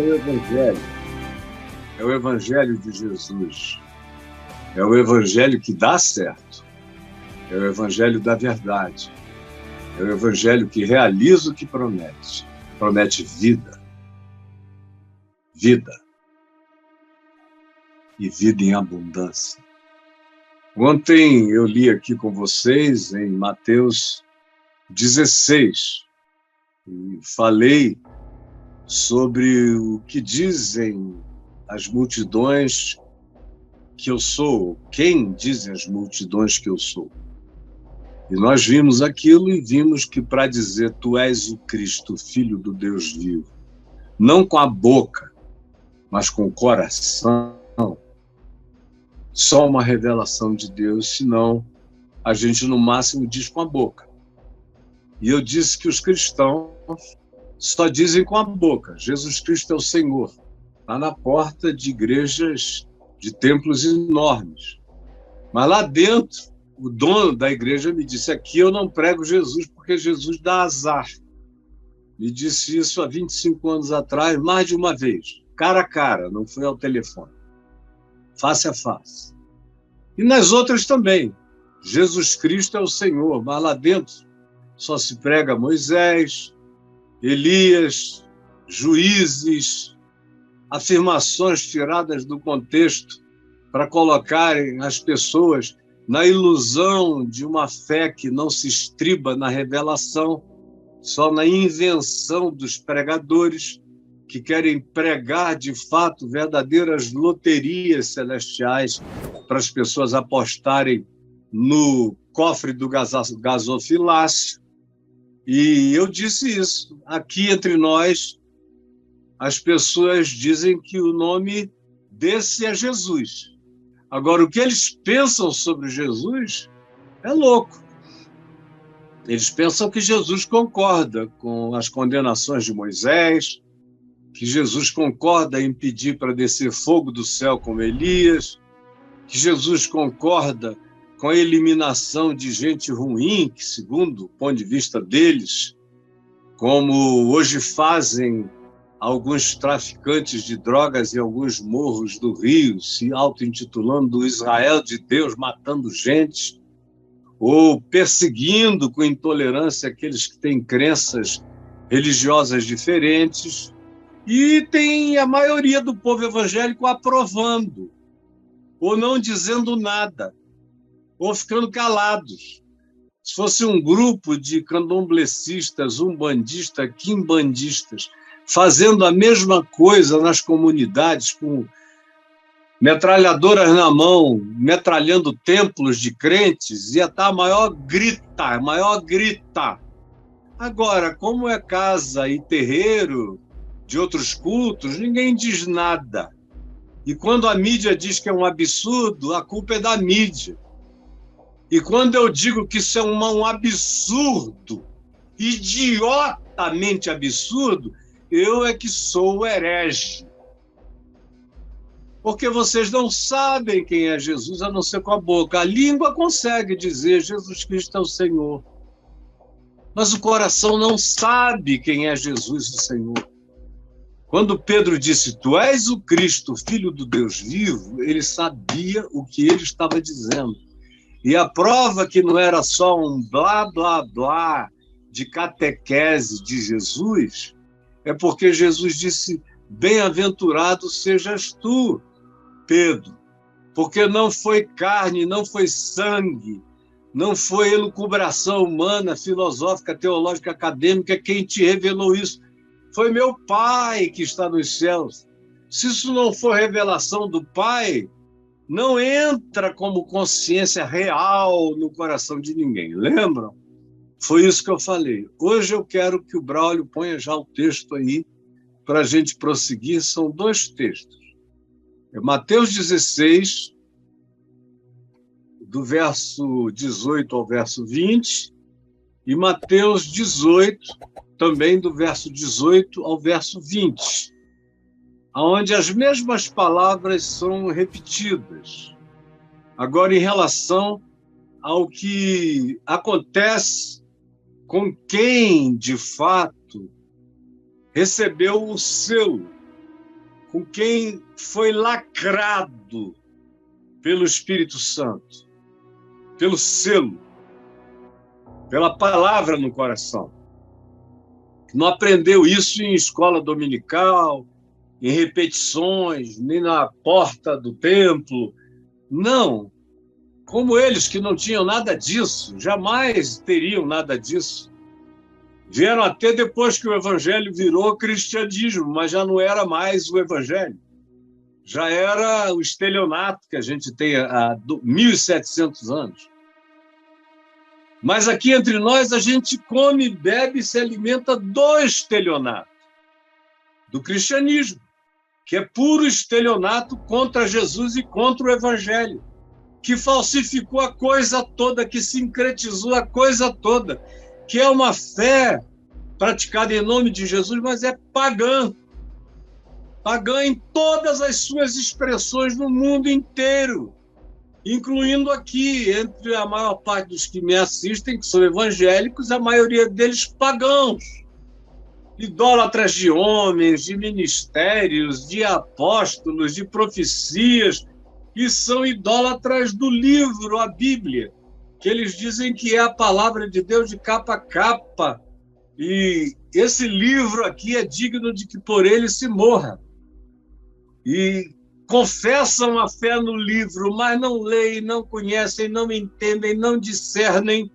o Evangelho. É o Evangelho de Jesus. É o Evangelho que dá certo. É o Evangelho da verdade. É o Evangelho que realiza o que promete. Promete vida. Vida. E vida em abundância. Ontem eu li aqui com vocês em Mateus 16 e falei sobre o que dizem as multidões que eu sou, quem dizem as multidões que eu sou. E nós vimos aquilo e vimos que para dizer tu és o Cristo, Filho do Deus vivo, não com a boca, mas com o coração, só uma revelação de Deus, senão a gente no máximo diz com a boca. E eu disse que os cristãos só dizem com a boca, Jesus Cristo é o Senhor. Está na porta de igrejas, de templos enormes. Mas lá dentro, o dono da igreja me disse, aqui eu não prego Jesus porque Jesus dá azar. Me disse isso há 25 anos atrás, mais de uma vez, cara a cara, não foi ao telefone. Face a face. E nas outras também. Jesus Cristo é o Senhor, mas lá dentro só se prega Moisés, Elias, juízes, afirmações tiradas do contexto para colocarem as pessoas na ilusão de uma fé que não se estriba na revelação, só na invenção dos pregadores que querem pregar, de fato, verdadeiras loterias celestiais para as pessoas apostarem no cofre do gasofilácio. E eu disse isso. Aqui entre nós, as pessoas dizem que o nome desse é Jesus. Agora, o que eles pensam sobre Jesus é louco. Eles pensam que Jesus concorda com as condenações de Moisés, que Jesus concorda em pedir para descer fogo do céu como Elias, que Jesus concorda com a eliminação de gente ruim, que, segundo o ponto de vista deles, como hoje fazem alguns traficantes de drogas em alguns morros do Rio, se auto-intitulando o Israel de Deus, matando gente, ou perseguindo com intolerância aqueles que têm crenças religiosas diferentes, e tem a maioria do povo evangélico aprovando, ou não dizendo nada, ou ficando calados. Se fosse um grupo de candomblecistas, umbandistas, quimbandistas, fazendo a mesma coisa nas comunidades, com metralhadoras na mão, metralhando templos de crentes, ia estar a maior grita. Agora, como é casa e terreiro de outros cultos, ninguém diz nada. E quando a mídia diz que é um absurdo, a culpa é da mídia. E quando eu digo que isso é um absurdo, idiotamente absurdo, eu é que sou herege. Porque vocês não sabem quem é Jesus, a não ser com a boca. A língua consegue dizer Jesus Cristo é o Senhor. Mas o coração não sabe quem é Jesus, o Senhor. Quando Pedro disse, tu és o Cristo, Filho do Deus vivo, ele sabia o que ele estava dizendo. E a prova que não era só um blá, blá, blá de catequese de Jesus, é porque Jesus disse, bem-aventurado sejas tu, Pedro, porque não foi carne, não foi sangue, não foi elucubração humana, filosófica, teológica, acadêmica quem te revelou isso. Foi meu Pai que está nos céus. Se isso não for revelação do Pai, não entra como consciência real no coração de ninguém. Lembram? Foi isso que eu falei. Hoje eu quero que o Braulio ponha já o texto aí para a gente prosseguir. São dois textos. É Mateus 16, do verso 18 ao verso 20, e Mateus 18, também do verso 18 ao verso 20, onde as mesmas palavras são repetidas. Agora, em relação ao que acontece com quem, de fato, recebeu o selo com quem foi lacrado pelo Espírito Santo, pelo selo, pela palavra no coração. Não aprendeu isso em escola dominical, em repetições, nem na porta do templo. Não. Como eles que não tinham nada disso, jamais teriam nada disso. Vieram até depois que o evangelho virou cristianismo, mas já não era mais o evangelho. Já era o estelionato que a gente tem há 1.700 anos. Mas aqui entre nós a gente come, bebe e se alimenta do estelionato, do cristianismo, que é puro estelionato contra Jesus e contra o evangelho, que falsificou a coisa toda, que sincretizou a coisa toda, que é uma fé praticada em nome de Jesus, mas é pagã. Pagã em todas as suas expressões no mundo inteiro, incluindo aqui, entre a maior parte dos que me assistem, que são evangélicos, a maioria deles pagãos, idólatras de homens, de ministérios, de apóstolos, de profecias, e são idólatras do livro, a Bíblia, que eles dizem que é a palavra de Deus de capa a capa, e esse livro aqui é digno de que por ele se morra. E confessam a fé no livro, mas não leem, não conhecem, não entendem, não discernem,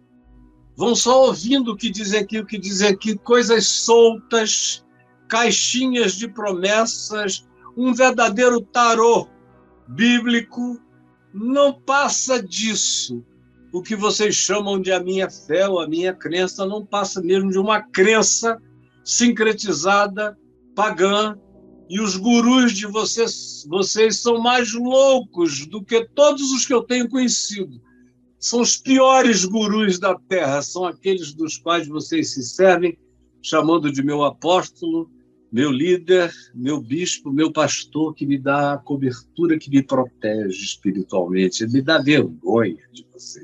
vão só ouvindo o que dizem aqui, coisas soltas, caixinhas de promessas, um verdadeiro tarô bíblico. Não passa disso. O que vocês chamam de a minha fé ou a minha crença não passa mesmo de uma crença sincretizada, pagã. E os gurus de vocês são mais loucos do que todos os que eu tenho conhecido. São os piores gurus da Terra, são aqueles dos quais vocês se servem, chamando de meu apóstolo, meu líder, meu bispo, meu pastor, que me dá a cobertura, que me protege espiritualmente. Me dá vergonha de você.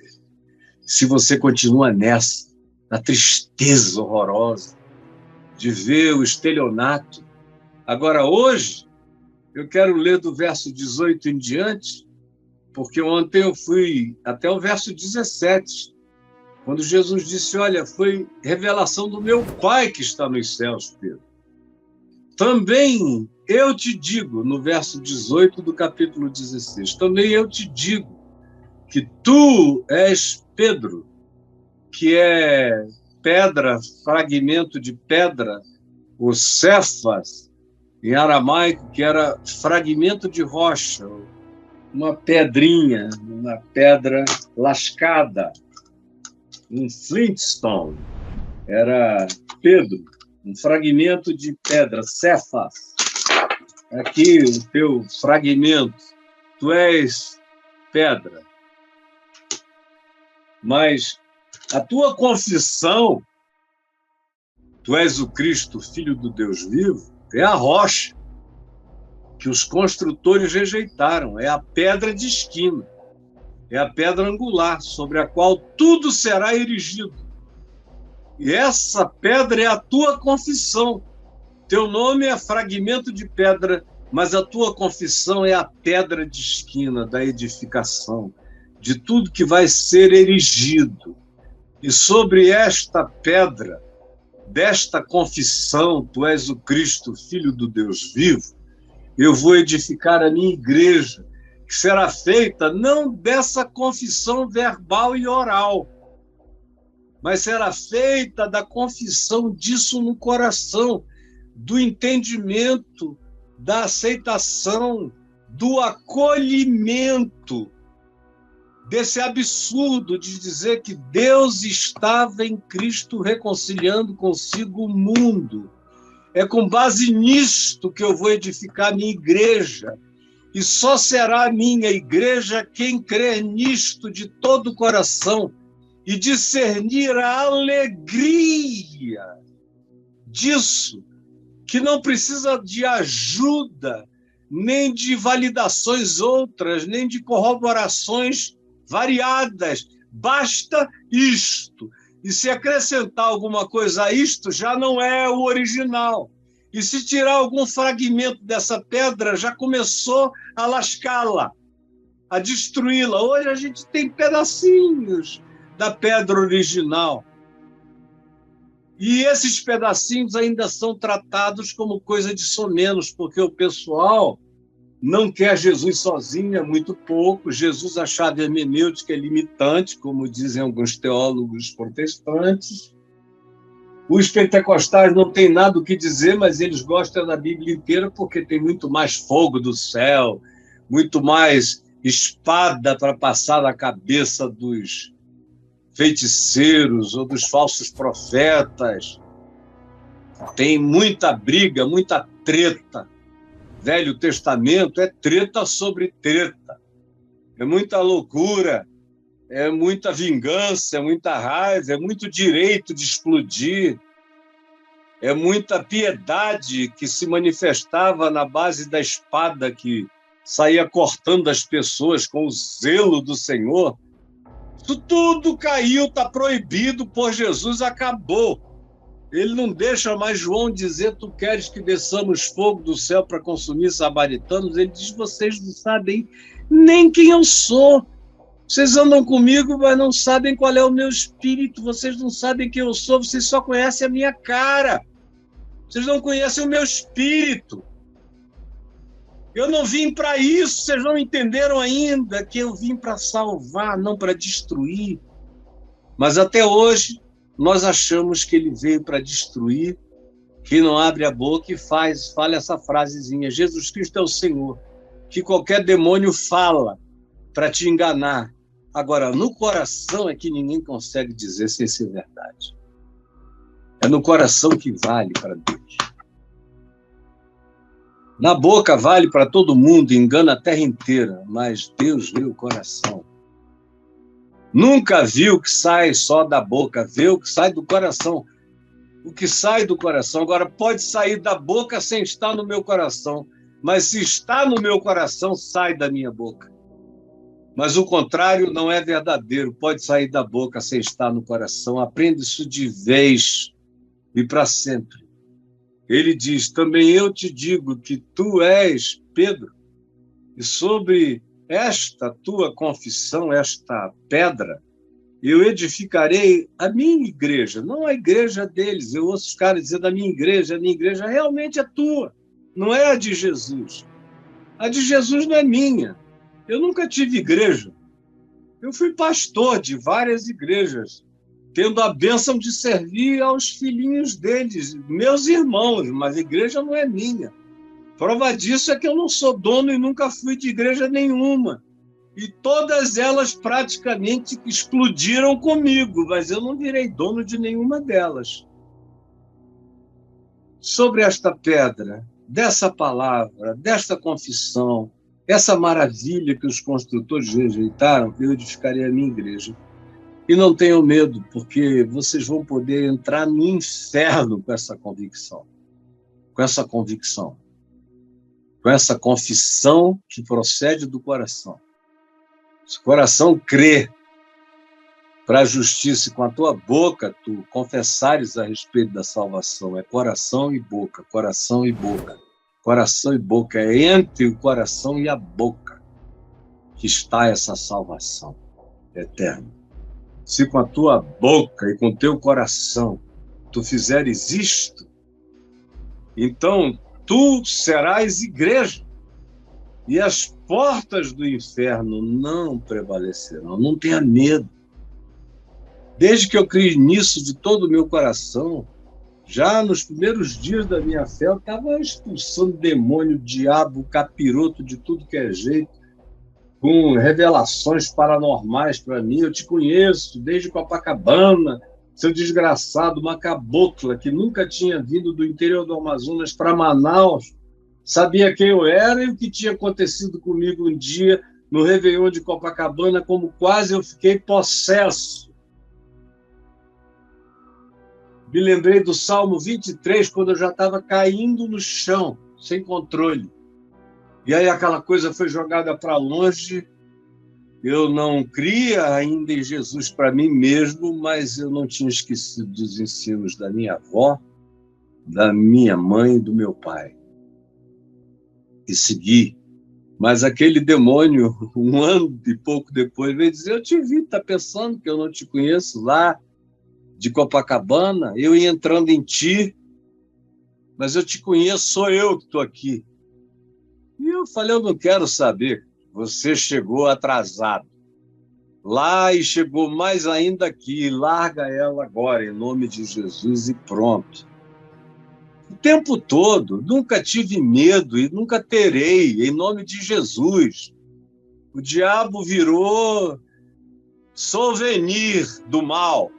Se você continua nessa, na tristeza horrorosa de ver o estelionato. Agora, hoje, eu quero ler do verso 18 em diante, porque ontem eu fui até o verso 17, quando Jesus disse, olha, foi revelação do meu Pai que está nos céus, Pedro. Também eu te digo, no verso 18 do capítulo 16, também eu te digo que tu és Pedro, que é pedra, fragmento de pedra, o Cefas, em aramaico, que era fragmento de rocha, uma pedrinha, uma pedra lascada, um flintstone. Era Pedro, um fragmento de pedra, Cefas. Aqui o teu fragmento, tu és pedra. Mas a tua confissão, tu és o Cristo, Filho do Deus vivo, é a rocha que os construtores rejeitaram, é a pedra de esquina, é a pedra angular, sobre a qual tudo será erigido. E essa pedra é a tua confissão. Teu nome é fragmento de pedra, mas a tua confissão é a pedra de esquina da edificação, de tudo que vai ser erigido. E sobre esta pedra, desta confissão, tu és o Cristo, Filho do Deus vivo, eu vou edificar a minha igreja, que será feita não dessa confissão verbal e oral, mas será feita da confissão disso no coração, do entendimento, da aceitação, do acolhimento, desse absurdo de dizer que Deus estava em Cristo reconciliando consigo o mundo. É com base nisto que eu vou edificar a minha igreja. E só será a minha igreja quem crer nisto de todo o coração e discernir a alegria disso, que não precisa de ajuda, nem de validações outras, nem de corroborações variadas. Basta isto. E se acrescentar alguma coisa a isto, já não é o original. E se tirar algum fragmento dessa pedra, já começou a lascá-la, a destruí-la. Hoje a gente tem pedacinhos da pedra original. E esses pedacinhos ainda são tratados como coisa de somenos, porque o pessoal não quer Jesus sozinho, é muito pouco. Jesus, a chave hermenêutica é limitante, como dizem alguns teólogos protestantes. Os pentecostais não têm nada o que dizer, mas eles gostam da Bíblia inteira porque tem muito mais fogo do céu, muito mais espada para passar na cabeça dos feiticeiros ou dos falsos profetas. Tem muita briga, muita treta. Velho Testamento é treta sobre treta. É muita loucura, é muita vingança, é muita raiva, é muito direito de explodir, é muita piedade que se manifestava na base da espada que saía cortando as pessoas com o zelo do Senhor. Isso tudo caiu, está proibido por Jesus, acabou. Ele não deixa mais João dizer: tu queres que desçamos fogo do céu para consumir samaritanos? Ele diz: vocês não sabem nem quem eu sou. Vocês andam comigo, mas não sabem qual é o meu espírito. Vocês não sabem quem eu sou, vocês só conhecem a minha cara. Vocês não conhecem o meu espírito. Eu não vim para isso, vocês não entenderam ainda que eu vim para salvar, não para destruir. Mas até hoje, nós achamos que ele veio para destruir, que não abre a boca e fala essa frasezinha: Jesus Cristo é o Senhor, que qualquer demônio fala para te enganar. Agora, no coração é que ninguém consegue dizer sem ser verdade. É no coração que vale para Deus. Na boca vale para todo mundo, engana a terra inteira, mas Deus vê o coração. Nunca viu o que sai só da boca, vê o que sai do coração. O que sai do coração, agora pode sair da boca sem estar no meu coração, mas se está no meu coração, sai da minha boca. Mas o contrário não é verdadeiro, pode sair da boca sem estar no coração. Aprenda isso de vez e para sempre. Ele diz: também eu te digo que tu és Pedro, e sobre esta tua confissão, esta pedra, eu edificarei a minha igreja, não a igreja deles. Eu ouço os caras dizer da minha igreja. A minha igreja realmente é tua, não é a de Jesus. A de Jesus não é minha. Eu nunca tive igreja. Eu fui pastor de várias igrejas, tendo a bênção de servir aos filhinhos deles, meus irmãos, mas a igreja não é minha. Prova disso é que eu não sou dono e nunca fui de igreja nenhuma. E todas elas praticamente explodiram comigo, mas eu não virei dono de nenhuma delas. Sobre esta pedra, dessa palavra, desta confissão, essa maravilha que os construtores rejeitaram, eu edificarei a minha igreja. E não tenham medo, porque vocês vão poder entrar no inferno com essa convicção. Com essa convicção. Com essa confissão que procede do coração. Se o coração crê para a justiça e com a tua boca tu confessares a respeito da salvação, é coração e boca, coração e boca. Coração e boca, é entre o coração e a boca que está essa salvação eterna. Se com a tua boca e com o teu coração tu fizeres isto, então tu serás igreja, e as portas do inferno não prevalecerão. Não tenha medo. Desde que eu criei nisso de todo o meu coração, já nos primeiros dias da minha fé, eu estava expulsando demônio, diabo, capiroto de tudo que é jeito, com revelações paranormais para mim. Eu te conheço desde Copacabana, seu desgraçado, uma cabocla que nunca tinha vindo do interior do Amazonas para Manaus, sabia quem eu era e o que tinha acontecido comigo um dia no Réveillon de Copacabana, como quase eu fiquei possesso. Me lembrei do Salmo 23, quando eu já estava caindo no chão, sem controle. E aí aquela coisa foi jogada para longe. Eu não cria ainda em Jesus para mim mesmo, mas eu não tinha esquecido dos ensinos da minha avó. da minha mãe e do meu pai. E segui. Mas aquele demônio, um ano e pouco depois, veio dizer: eu te vi, tá pensando que eu não te conheço lá de Copacabana? Eu ia entrando em ti, mas eu te conheço, sou eu que estou aqui. E eu falei: eu não quero saber, você chegou atrasado lá e chegou mais ainda aqui, larga ela agora, em nome de Jesus, e pronto. O tempo todo, nunca tive medo e nunca terei, em nome de Jesus. O diabo virou souvenir do mal,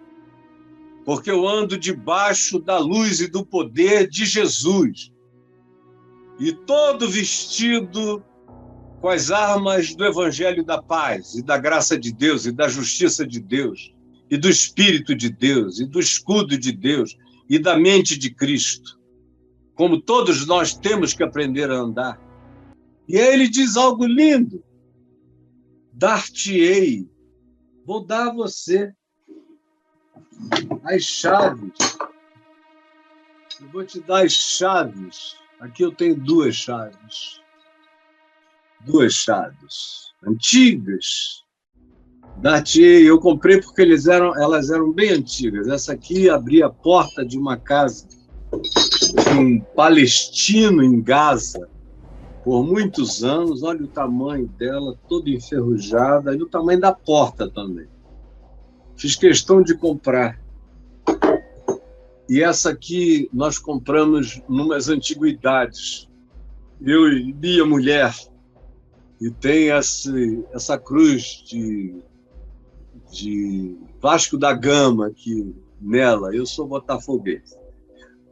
porque eu ando debaixo da luz e do poder de Jesus. E todo vestido com as armas do Evangelho da paz, e da graça de Deus, e da justiça de Deus, e do Espírito de Deus, e do escudo de Deus, e da mente de Cristo, como todos nós temos que aprender a andar. E aí ele diz algo lindo: dar-te-ei, vou dar a você as chaves. Eu vou te dar as chaves. Aqui eu tenho duas chaves antigas. Dar-te-ei, eu comprei porque elas eram bem antigas. Essa aqui abria a porta de uma casa de um palestino em Gaza por muitos anos. Olha o tamanho dela, toda enferrujada, e o tamanho da porta também. Fiz questão de comprar. E essa aqui nós compramos numas antiguidades. Eu e minha mulher. E tem essa cruz de Vasco da Gama aqui nela. Eu sou botafoguense.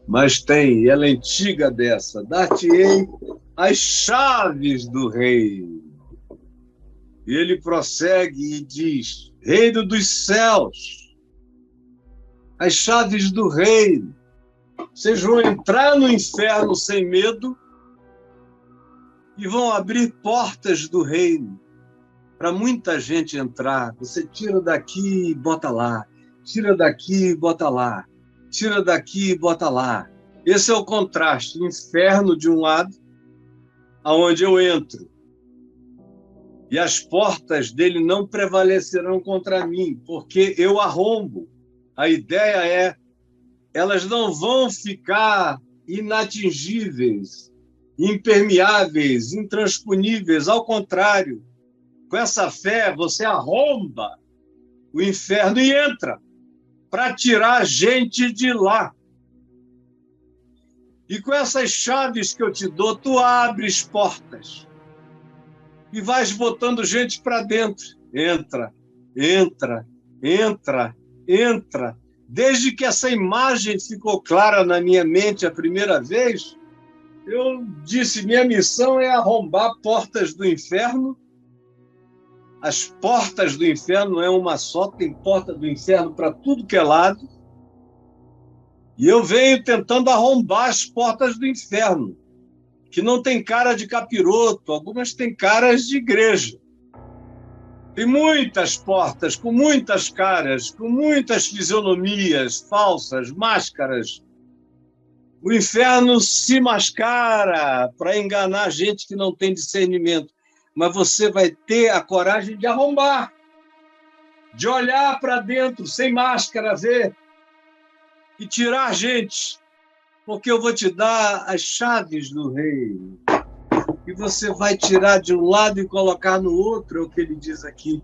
Mas tem, ela é antiga dessa. Dar-te-ei as chaves do reino. E ele prossegue e diz: reino dos céus, as chaves do reino. Vocês vão entrar no inferno sem medo e vão abrir portas do reino para muita gente entrar. Você tira daqui e bota lá, tira daqui e bota lá, tira daqui e bota lá. Esse é o contraste: inferno de um lado, aonde eu entro, e as portas dele não prevalecerão contra mim, porque eu arrombo. A ideia é, elas não vão ficar inatingíveis, impermeáveis, intransponíveis. Ao contrário, com essa fé, você arromba o inferno e entra para tirar a gente de lá. E com essas chaves que eu te dou, tu abres portas e vais botando gente para dentro. Entra, entra, entra, entra. Desde que essa imagem ficou clara na minha mente a primeira vez, eu disse: minha missão é arrombar portas do inferno. As portas do inferno não é uma só, tem porta do inferno para tudo que é lado. E eu venho tentando arrombar as portas do inferno, que não tem cara de capiroto, algumas têm caras de igreja. Tem muitas portas, com muitas caras, com muitas fisionomias falsas, máscaras. O inferno se mascara para enganar gente que não tem discernimento. Mas você vai ter a coragem de arrombar, de olhar para dentro, sem máscara, ver, e tirar gente, porque eu vou te dar as chaves do reino. E você vai tirar de um lado e colocar no outro, é o que ele diz aqui.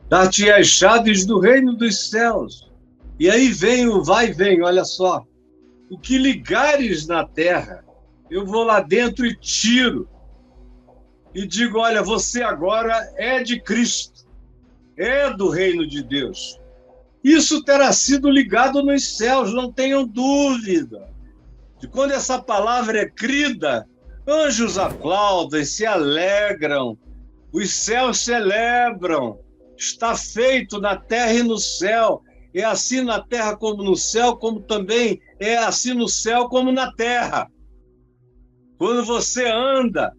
Dar-te as chaves do reino dos céus. E aí vem o vai e vem, olha só. O que ligares na terra, eu vou lá dentro e tiro. E digo: olha, você agora é de Cristo, é do reino de Deus. Isso terá sido ligado nos céus, não tenham dúvida. De quando essa palavra é crida, anjos aplaudem, se alegram, os céus celebram. Está feito na terra e no céu. É assim na terra como no céu, como também é assim no céu como na terra. Quando você anda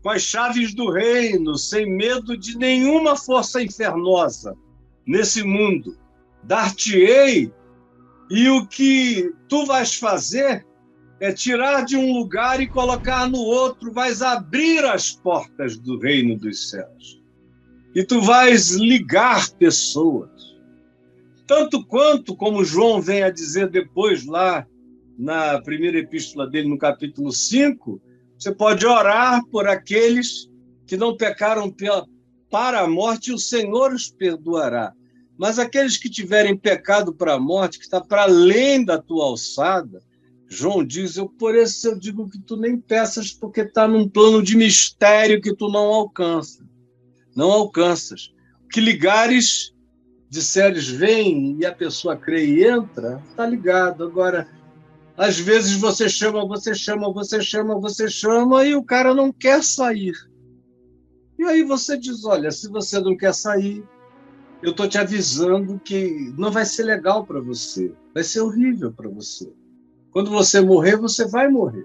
com as chaves do reino, sem medo de nenhuma força infernosa nesse mundo, dar-te-ei E o que tu vais fazer é tirar de um lugar e colocar no outro, vais abrir as portas do reino dos céus. E tu vais ligar pessoas. Tanto quanto, como João vem a dizer depois, lá na primeira epístola dele, no capítulo 5, você pode orar por aqueles que não pecaram para a morte, e o Senhor os perdoará. Mas aqueles que tiverem pecado para a morte, que está para além da tua alçada, João diz, por isso eu digo que tu nem peças, porque está num plano de mistério que tu não alcança. Não alcanças. O que ligares, disseres, vem, e a pessoa crê e entra, está ligado. Agora, às vezes você chama, e o cara não quer sair. E aí você diz, olha, se você não quer sair, eu estou te avisando que não vai ser legal para você, vai ser horrível para você. Quando você morrer, você vai morrer.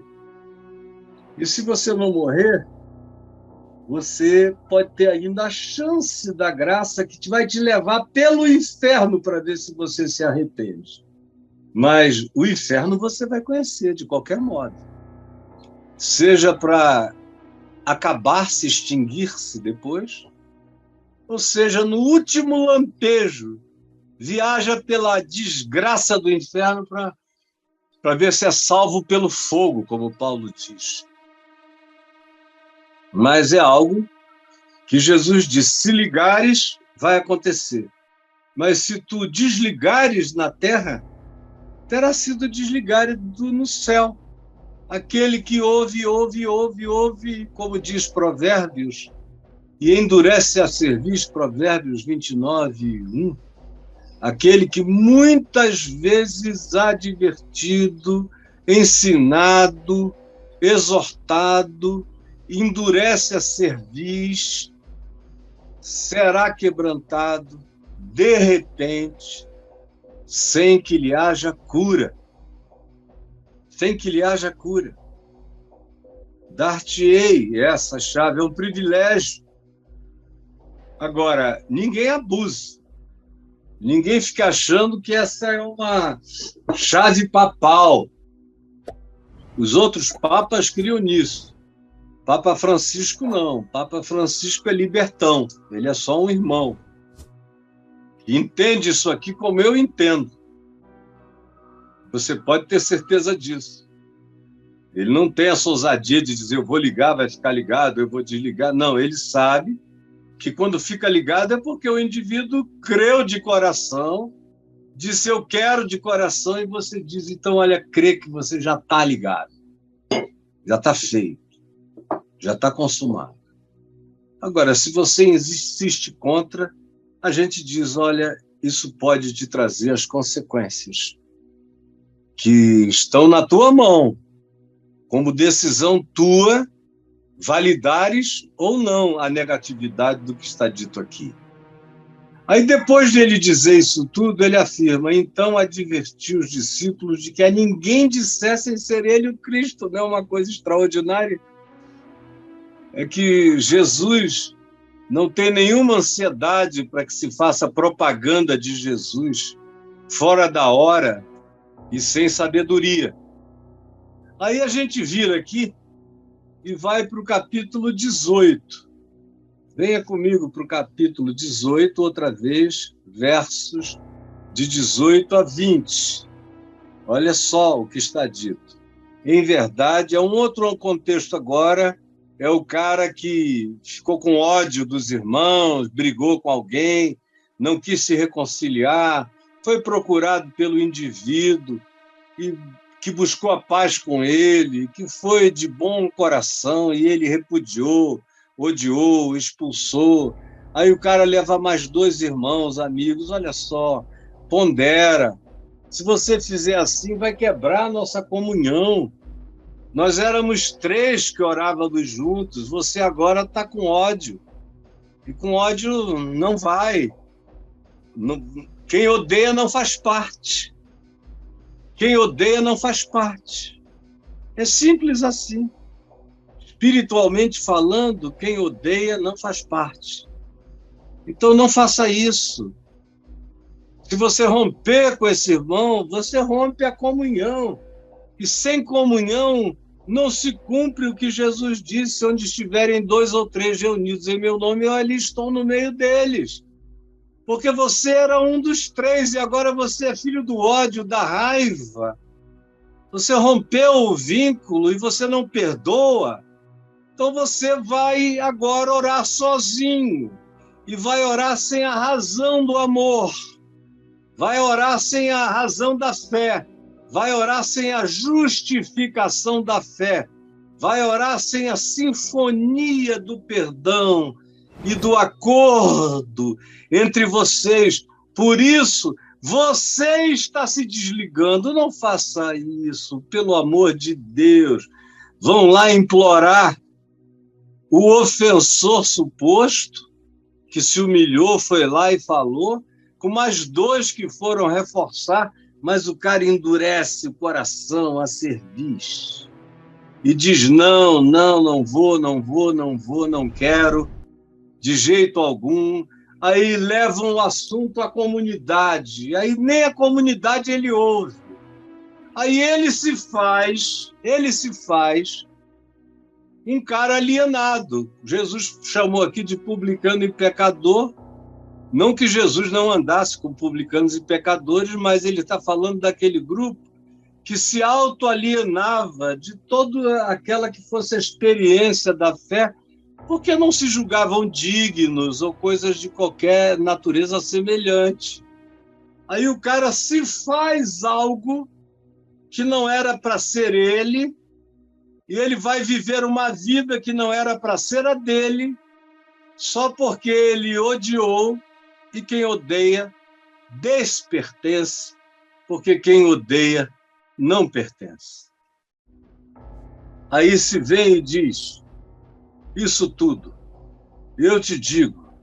E se você não morrer, você pode ter ainda a chance da graça que vai te levar pelo inferno para ver se você se arrepende. Mas o inferno você vai conhecer de qualquer modo. Seja para acabar-se, extinguir-se depois, ou seja, no último lampejo, viaja pela desgraça do inferno para ver se é salvo pelo fogo, como Paulo diz. Mas é algo que Jesus disse, se ligares, vai acontecer. Mas se tu desligares na terra, terá sido desligado no céu. Aquele que ouve, como diz Provérbios, e endurece a cerviz, Provérbios 29, 1, aquele que muitas vezes advertido, ensinado, exortado, endurece a cerviz, será quebrantado de repente, sem que lhe haja cura. Sem que lhe haja cura. Dar-te-ei essa chave, é um privilégio. Agora, ninguém abusa. Ninguém fica achando que essa é uma chave papal. Os outros papas criam nisso. Papa Francisco não. Papa Francisco é libertão. Ele é só um irmão. Entende isso aqui como eu entendo. Você pode ter certeza disso. Ele não tem essa ousadia de dizer eu vou ligar, vai ficar ligado, eu vou desligar. Não, ele sabe que quando fica ligado é porque o indivíduo creu de coração, disse eu quero de coração, e você diz, então, olha, crê que você já está ligado. Já está feito. Já está consumado. Agora, se você insiste contra, a gente diz, olha, isso pode te trazer as consequências que estão na tua mão, como decisão tua, validares ou não a negatividade do que está dito aqui. Aí, depois de ele dizer isso tudo, ele afirma, então advertiu os discípulos de que a ninguém dissessem ser ele o Cristo. Não é uma coisa extraordinária? É que Jesus não tem nenhuma ansiedade para que se faça propaganda de Jesus fora da hora e sem sabedoria. Aí a gente vira aqui e vai para o capítulo 18. Venha comigo para o capítulo 18, outra vez, versos de 18 a 20. Olha só o que está dito. Em verdade, é um outro contexto agora, é o cara que ficou com ódio dos irmãos, brigou com alguém, não quis se reconciliar, foi procurado pelo indivíduo e que buscou a paz com ele, que foi de bom coração e ele repudiou, odiou, expulsou. Aí o cara leva mais 2 irmãos, amigos, olha só, pondera. Se você fizer assim, vai quebrar a nossa comunhão. Nós éramos 3 que orávamos juntos, você agora está com ódio. E com ódio não vai. Quem odeia não faz parte. Quem odeia não faz parte. É simples assim. Espiritualmente falando, quem odeia não faz parte. Então não faça isso. Se você romper com esse irmão, você rompe a comunhão. E sem comunhão não se cumpre o que Jesus disse: onde estiverem 2 ou 3 reunidos em meu nome, eu ali estou no meio deles. Porque você era um dos 3 e agora você é filho do ódio, da raiva. Você rompeu o vínculo e você não perdoa. Então você vai agora orar sozinho. E vai orar sem a razão do amor. Vai orar sem a razão da fé. Vai orar sem a justificação da fé. Vai orar sem a sinfonia do perdão e do acordo entre vocês. Por isso, você está se desligando. Não faça isso, pelo amor de Deus. Vão lá implorar o ofensor suposto, que se humilhou, foi lá e falou, com mais 2 que foram reforçar, mas o cara endurece o coração a cerviz e diz: não, não vou, não quero, de jeito algum. Aí levam o assunto à comunidade, aí nem a comunidade ele ouve. Aí ele se faz um cara alienado. Jesus chamou aqui de publicano e pecador. Não que Jesus não andasse com publicanos e pecadores, mas ele está falando daquele grupo que se autoalienava de toda aquela que fosse a experiência da fé, porque não se julgavam dignos ou coisas de qualquer natureza semelhante. Aí o cara se faz algo que não era para ser ele, e ele vai viver uma vida que não era para ser a dele, só porque ele odiou, e quem odeia despertence, porque quem odeia não pertence. Aí se vem e diz: isso tudo, eu te digo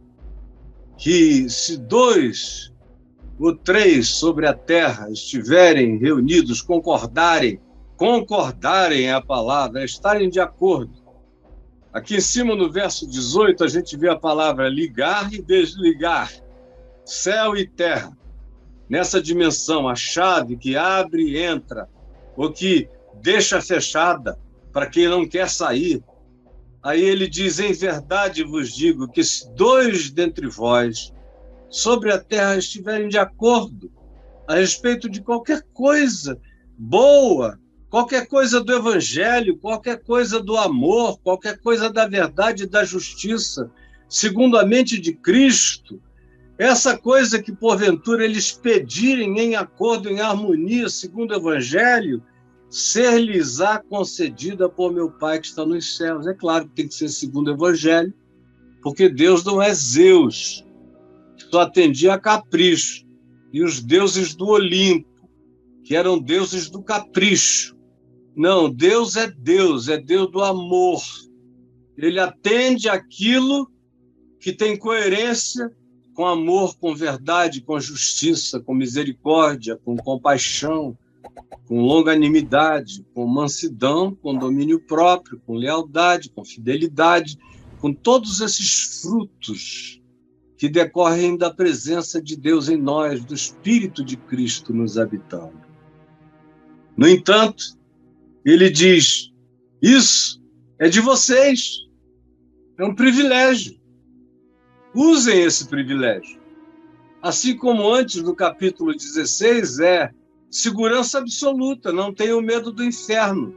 que se 2 ou 3 sobre a terra estiverem reunidos, concordarem é a palavra, estarem de acordo. Aqui em cima, no verso 18, a gente vê a palavra ligar e desligar, céu e terra. Nessa dimensão, a chave que abre e entra, ou que deixa fechada para quem não quer sair. Aí ele diz: em verdade vos digo que se 2 dentre vós sobre a terra estiverem de acordo a respeito de qualquer coisa boa, qualquer coisa do evangelho, qualquer coisa do amor, qualquer coisa da verdade e da justiça, segundo a mente de Cristo, essa coisa que porventura eles pedirem em acordo, em harmonia, segundo o evangelho, ser-lhes-á concedida por meu Pai que está nos céus. É claro que tem que ser segundo o evangelho, porque Deus não é Zeus, que só atendia a capricho, e os deuses do Olimpo, que eram deuses do capricho. Não, Deus é Deus do amor. Ele atende aquilo que tem coerência com amor, com verdade, com justiça, com misericórdia, com compaixão, com longanimidade, com mansidão, com domínio próprio, com lealdade, com fidelidade, com todos esses frutos que decorrem da presença de Deus em nós, do Espírito de Cristo nos habitando. No entanto, ele diz: isso é de vocês, é um privilégio. Usem esse privilégio. Assim como antes, no capítulo 16, é segurança absoluta, não tenham medo do inferno.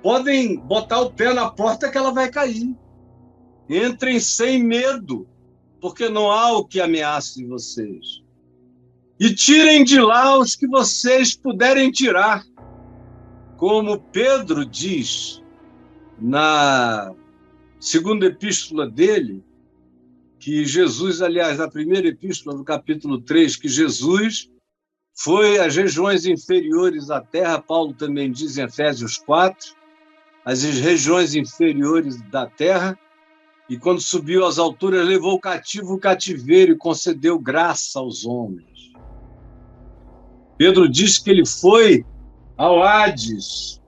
Podem botar o pé na porta que ela vai cair. Entrem sem medo, porque não há o que ameace vocês. E tirem de lá os que vocês puderem tirar. Como Pedro diz na segunda epístola dele, que Jesus, aliás, na primeira epístola, no capítulo 3, que Jesus foi às regiões inferiores da terra. Paulo também diz em Efésios 4, as regiões inferiores da terra, e quando subiu às alturas, levou o cativo o cativeiro e concedeu graça aos homens. Pedro diz que ele foi ao Hades,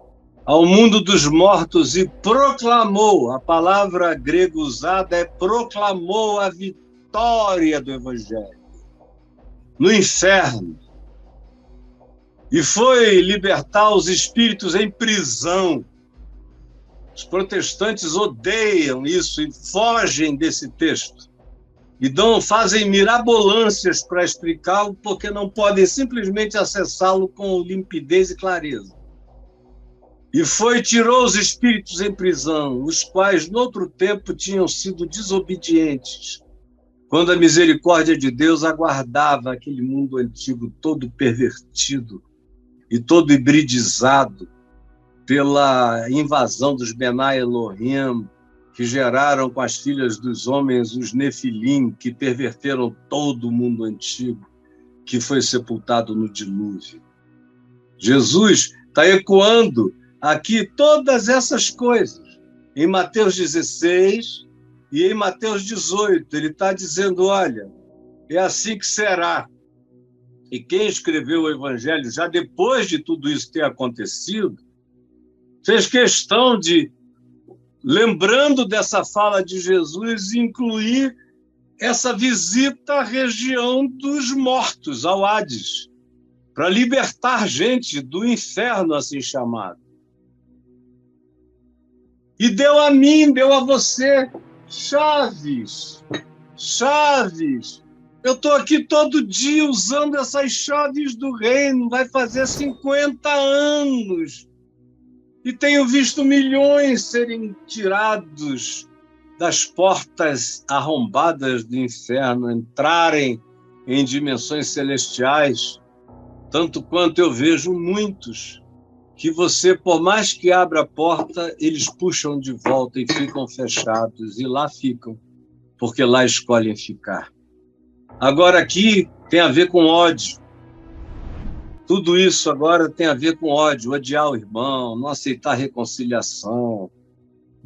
ao mundo dos mortos, e proclamou, a palavra grega usada é proclamou a vitória do Evangelho. no inferno e foi libertar os espíritos em prisão. Os protestantes odeiam isso e fogem desse texto. E fazem mirabolâncias para explicá-lo, porque não podem simplesmente acessá-lo com limpidez e clareza. E tirou os espíritos em prisão, os quais, noutro tempo, tinham sido desobedientes, quando a misericórdia de Deus aguardava aquele mundo antigo todo pervertido e todo hibridizado pela invasão dos Benai Elohim, que geraram com as filhas dos homens os Nefilim, que perverteram todo o mundo antigo, que foi sepultado no dilúvio. Jesus está ecoando aqui todas essas coisas. Em Mateus 16 e em Mateus 18, ele está dizendo, olha, é assim que será. E quem escreveu o Evangelho, já depois de tudo isso ter acontecido, fez questão de, lembrando dessa fala de Jesus, incluir essa visita à região dos mortos, ao Hades, para libertar gente do inferno, assim chamado. E deu a mim, deu a você, chaves. Eu estou aqui todo dia usando essas chaves do reino, vai fazer 50 anos. E tenho visto milhões serem tirados das portas arrombadas do inferno, entrarem em dimensões celestiais, tanto quanto eu vejo muitos que você, por mais que abra a porta, eles puxam de volta e ficam fechados, e lá ficam, porque lá escolhem ficar. Agora aqui tem a ver com ódio. Tudo isso agora tem a ver com ódio, odiar o irmão, não aceitar reconciliação,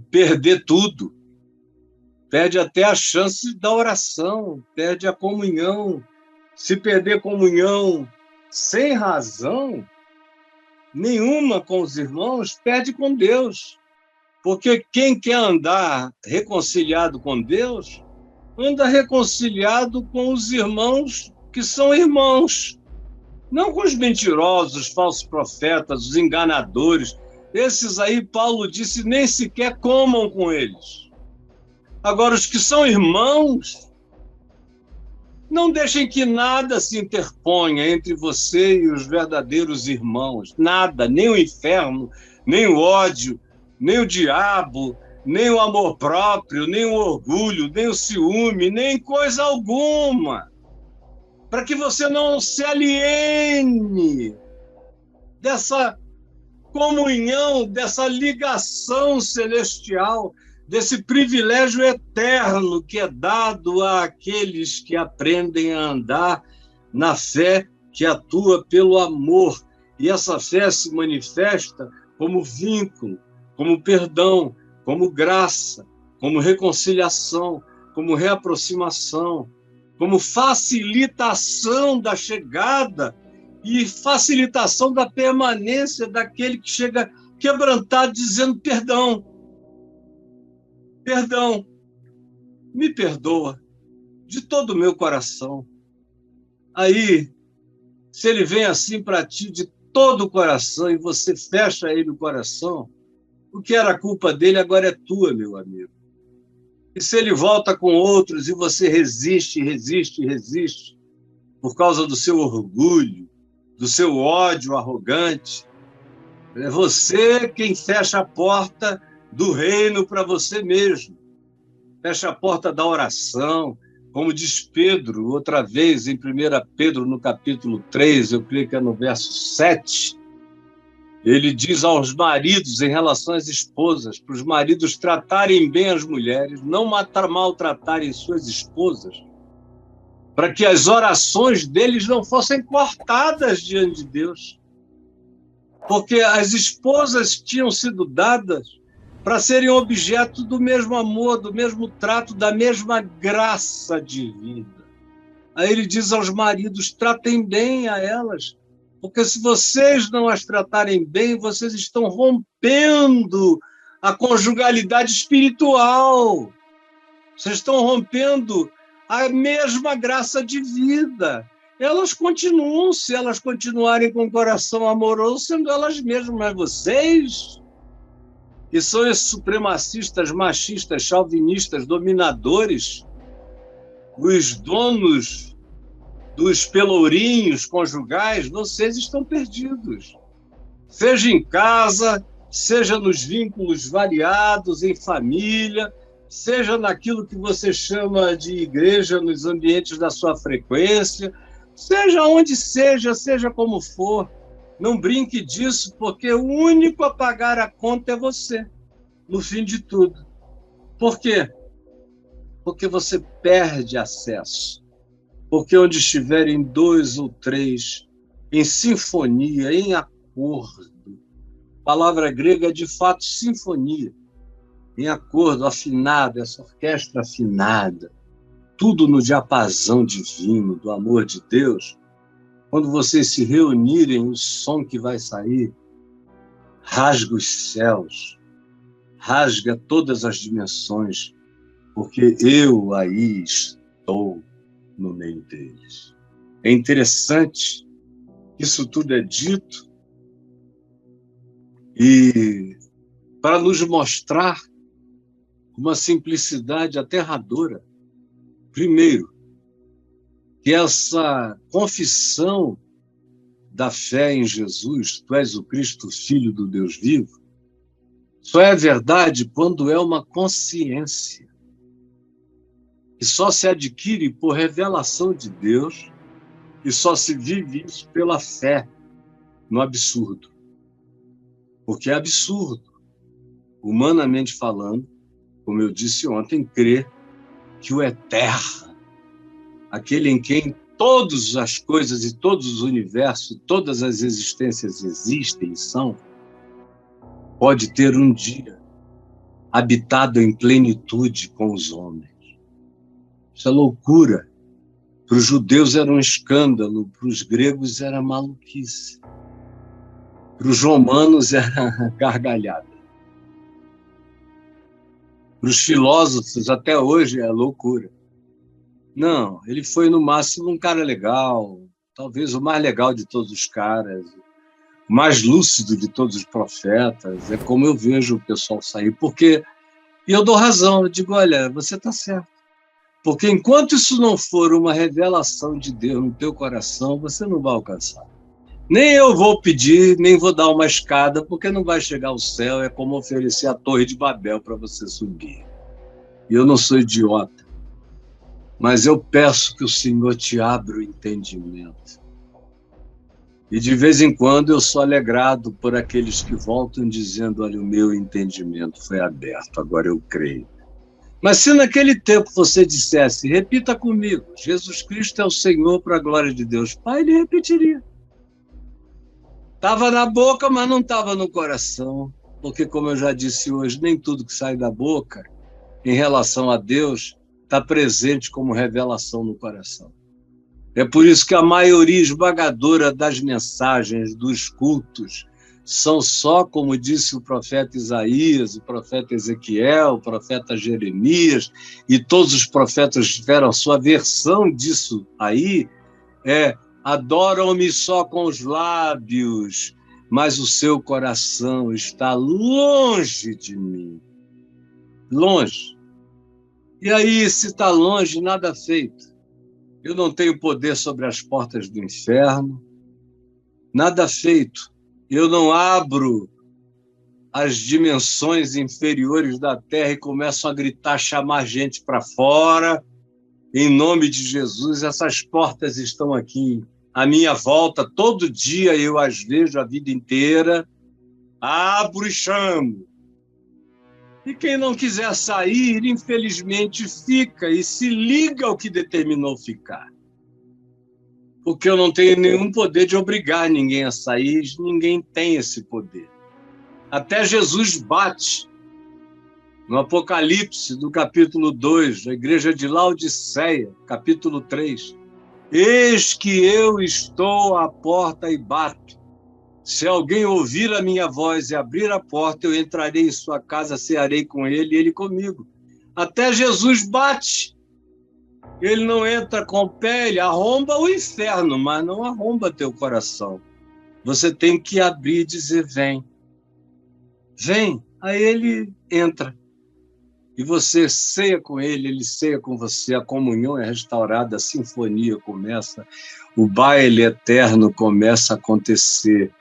perder tudo. Perde até a chance da oração, perde a comunhão. Se perder comunhão sem razão nenhuma com os irmãos, perde com Deus. Porque quem quer andar reconciliado com Deus, anda reconciliado com os irmãos que são irmãos. Não com os mentirosos, falsos profetas, os enganadores. Esses aí, Paulo disse, nem sequer comam com eles. Agora, os que são irmãos, não deixem que nada se interponha entre você e os verdadeiros irmãos. Nada, nem o inferno, nem o ódio, nem o diabo, nem o amor próprio, nem o orgulho, nem o ciúme, nem coisa alguma. Para que você não se aliene dessa comunhão, dessa ligação celestial, desse privilégio eterno que é dado àqueles que aprendem a andar na fé que atua pelo amor. E essa fé se manifesta como vínculo, como perdão, como graça, como reconciliação, como reaproximação, como facilitação da chegada e facilitação da permanência daquele que chega quebrantado dizendo perdão. Perdão, me perdoa de todo o meu coração. Aí, se ele vem assim para ti de todo o coração e você fecha ele o coração, o que era culpa dele agora é tua, meu amigo. E se ele volta com outros e você resiste, por causa do seu orgulho, do seu ódio arrogante, é você quem fecha a porta do reino para você mesmo. Fecha a porta da oração, como diz Pedro, outra vez, em 1 Pedro, no capítulo 3, eu creio que é no verso 7, ele diz aos maridos, em relação às esposas, para os maridos tratarem bem as mulheres, não maltratarem suas esposas, para que as orações deles não fossem cortadas diante de Deus. Porque as esposas tinham sido dadas para serem objeto do mesmo amor, do mesmo trato, da mesma graça divina. Aí ele diz aos maridos, tratem bem a elas, porque se vocês não as tratarem bem, vocês estão rompendo a conjugalidade espiritual. Vocês estão rompendo a mesma graça de vida. elas continuam, se elas continuarem com o coração amoroso, sendo elas mesmas, mas vocês, que são esses supremacistas, machistas, chauvinistas, dominadores, os donos dos pelourinhos conjugais, vocês estão perdidos. Seja em casa, seja nos vínculos variados, em família, seja naquilo que você chama de igreja, nos ambientes da sua frequência, seja onde seja como for, não brinque disso, porque o único a pagar a conta é você, no fim de tudo. Por quê? Porque você perde acesso. Porque onde estiverem 2 ou 3 em sinfonia, em acordo, a palavra grega é de fato sinfonia, em acordo, afinado, essa orquestra afinada, tudo no diapasão divino do amor de Deus. Quando vocês se reunirem, o som que vai sair rasga os céus, rasga todas as dimensões, porque eu aí estou no meio deles. É interessante, isso tudo é dito, e para nos mostrar uma simplicidade aterradora. Primeiro, que essa confissão da fé em Jesus, tu és o Cristo, Filho do Deus vivo, só é verdade quando é uma consciência, que só se adquire por revelação de Deus e só se vive isso pela fé no absurdo. Porque é absurdo, humanamente falando, como eu disse ontem, crer que o eterno, aquele em quem todas as coisas e todos os universos, todas as existências existem e são, pode ter um dia habitado em plenitude com os homens. Isso é loucura. Para os judeus era um escândalo, para os gregos era maluquice. Para os romanos era gargalhada. Para os filósofos, até hoje, é loucura. Não, ele foi, no máximo, um cara legal, talvez o mais legal de todos os caras, o mais lúcido de todos os profetas. É como eu vejo o pessoal sair, porque... E eu dou razão, eu digo, olha, você está certo. Porque enquanto isso não for uma revelação de Deus no teu coração, você não vai alcançar. Nem eu vou pedir, nem vou dar uma escada, porque não vai chegar ao céu, é como oferecer a Torre de Babel para você subir. E eu não sou idiota, mas eu peço que o Senhor te abra o entendimento. E de vez em quando eu sou alegrado por aqueles que voltam dizendo, olha, o meu entendimento foi aberto, agora eu creio. Mas se naquele tempo você dissesse, repita comigo, Jesus Cristo é o Senhor para a glória de Deus, Pai, ele repetiria. Estava na boca, mas não estava no coração, porque, como eu já disse hoje, nem tudo que sai da boca, em relação a Deus, está presente como revelação no coração. É por isso que a maioria esmagadora das mensagens, dos cultos, são só, como disse o profeta Isaías, o profeta Ezequiel, o profeta Jeremias, e todos os profetas tiveram a sua versão disso aí, adoram-me só com os lábios, mas o seu coração está longe de mim. Longe. E aí, se está longe, nada feito. Eu não tenho poder sobre as portas do inferno, nada feito. Eu não abro as dimensões inferiores da terra e começo a gritar, chamar gente para fora. Em nome de Jesus, essas portas estão aqui à minha volta. Todo dia eu as vejo a vida inteira. Abro e chamo. E quem não quiser sair, infelizmente, fica e se liga ao que determinou ficar. Porque eu não tenho nenhum poder de obrigar ninguém a sair, ninguém tem esse poder. Até Jesus bate no Apocalipse, do capítulo 2, da igreja de Laodiceia, capítulo 3. Eis que eu estou à porta e bato. Se alguém ouvir a minha voz e abrir a porta, eu entrarei em sua casa, cearei com ele e ele comigo. Até Jesus bate. Ele não entra com o pé, ele arromba o inferno, mas não arromba teu coração. Você tem que abrir e dizer, vem. Vem. Aí ele entra. E você ceia com ele ceia com você, a comunhão é restaurada, a sinfonia começa, o baile eterno começa a acontecer,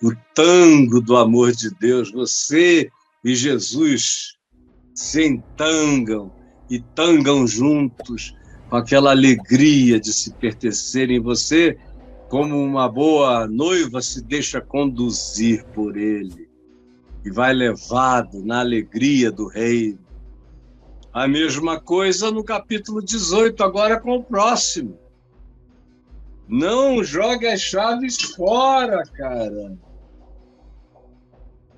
o tango do amor de Deus, você e Jesus se entangam e tangam juntos, com aquela alegria de se pertencerem. Você, como uma boa noiva, se deixa conduzir por ele e vai levado na alegria do reino. A mesma coisa no capítulo 18, agora com o próximo. Não jogue as chaves fora, cara.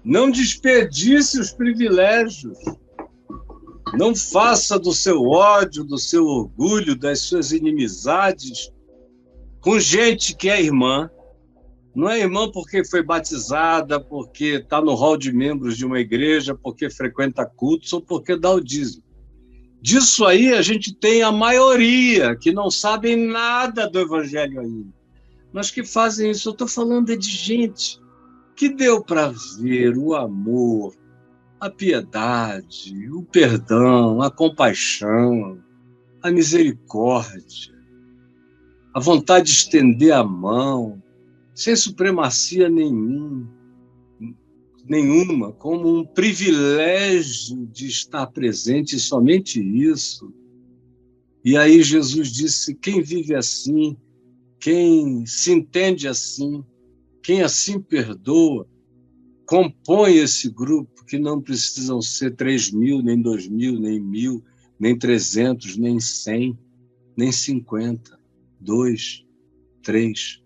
Não desperdice os privilégios. Não faça do seu ódio, do seu orgulho, das suas inimizades com gente que é irmã. Não é irmã porque foi batizada, porque está no hall de membros de uma igreja, porque frequenta cultos ou porque dá o dízimo. Disso aí a gente tem a maioria que não sabem nada do evangelho ainda, mas que fazem isso. Eu estou falando de gente que deu para ver o amor, a piedade, o perdão, a compaixão, a misericórdia, a vontade de estender a mão, sem supremacia nenhuma, como um privilégio de estar presente, e somente isso. E aí Jesus disse, quem vive assim, quem se entende assim, quem assim perdoa, compõe esse grupo que não precisam ser 3.000, nem 2.000, nem 1.000, nem 300, nem 100, nem 50, 2, 3,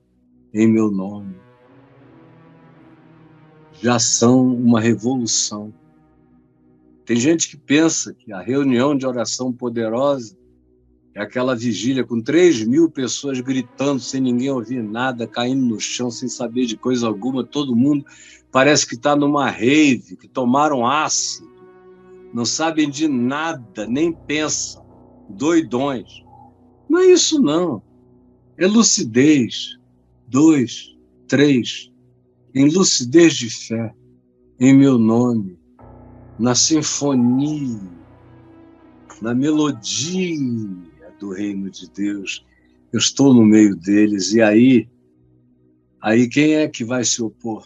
em meu nome. Já são uma revolução. Tem gente que pensa que a reunião de oração poderosa é aquela vigília com 3.000 pessoas gritando, sem ninguém ouvir nada, caindo no chão, sem saber de coisa alguma, todo mundo parece que está numa rave, que tomaram ácido, não sabem de nada, nem pensam, doidões. Não é isso, não. É lucidez. 2, 3, em lucidez de fé, em meu nome, na sinfonia, na melodia do reino de Deus. Eu estou no meio deles, e aí quem é que vai se opor?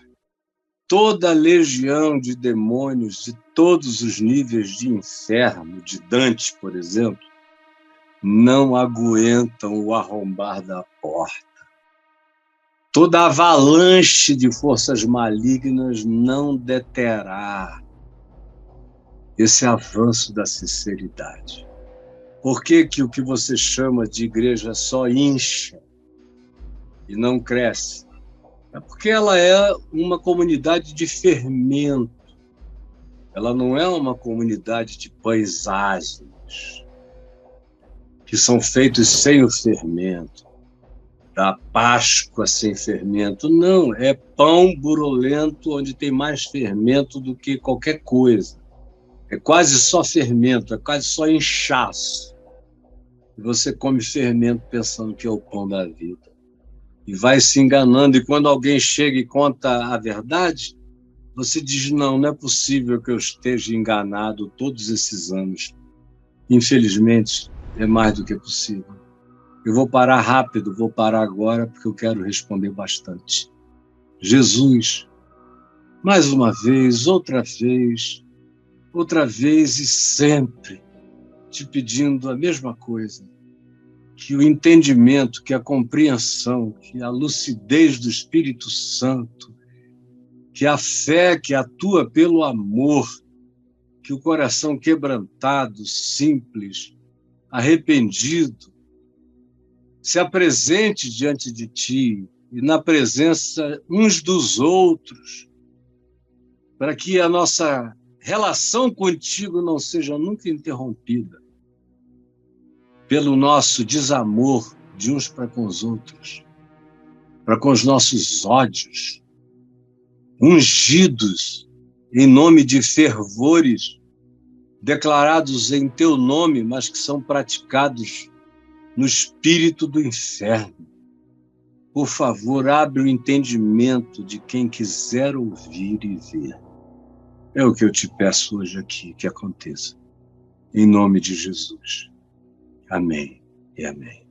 Toda a legião de demônios de todos os níveis de inferno, de Dante, por exemplo, não aguentam o arrombar da porta. Toda avalanche de forças malignas não deterá esse avanço da sinceridade. Por que o que você chama de igreja só incha e não cresce? É porque ela é uma comunidade de fermento. Ela não é uma comunidade de paisagens que são feitos sem o fermento, da Páscoa sem fermento. Não, é pão burulento onde tem mais fermento do que qualquer coisa. É quase só fermento, é quase só inchaço. E você come fermento pensando que é o pão da vida. E vai se enganando, e quando alguém chega e conta a verdade, você diz, não é possível que eu esteja enganado todos esses anos. Infelizmente, é mais do que possível. Eu vou parar rápido, vou parar agora, porque eu quero responder bastante. Jesus, mais uma vez, outra vez e sempre, te pedindo a mesma coisa, que o entendimento, que a compreensão, que a lucidez do Espírito Santo, que a fé que atua pelo amor, que o coração quebrantado, simples, arrependido, se apresente diante de ti e na presença uns dos outros, para que a nossa relação contigo não seja nunca interrompida pelo nosso desamor de uns para com os outros, para com os nossos ódios, ungidos em nome de fervores declarados em teu nome, mas que são praticados no espírito do inferno. Por favor, abre o entendimento de quem quiser ouvir e ver. É o que eu te peço hoje aqui, que aconteça. Em nome de Jesus. Amém e amém.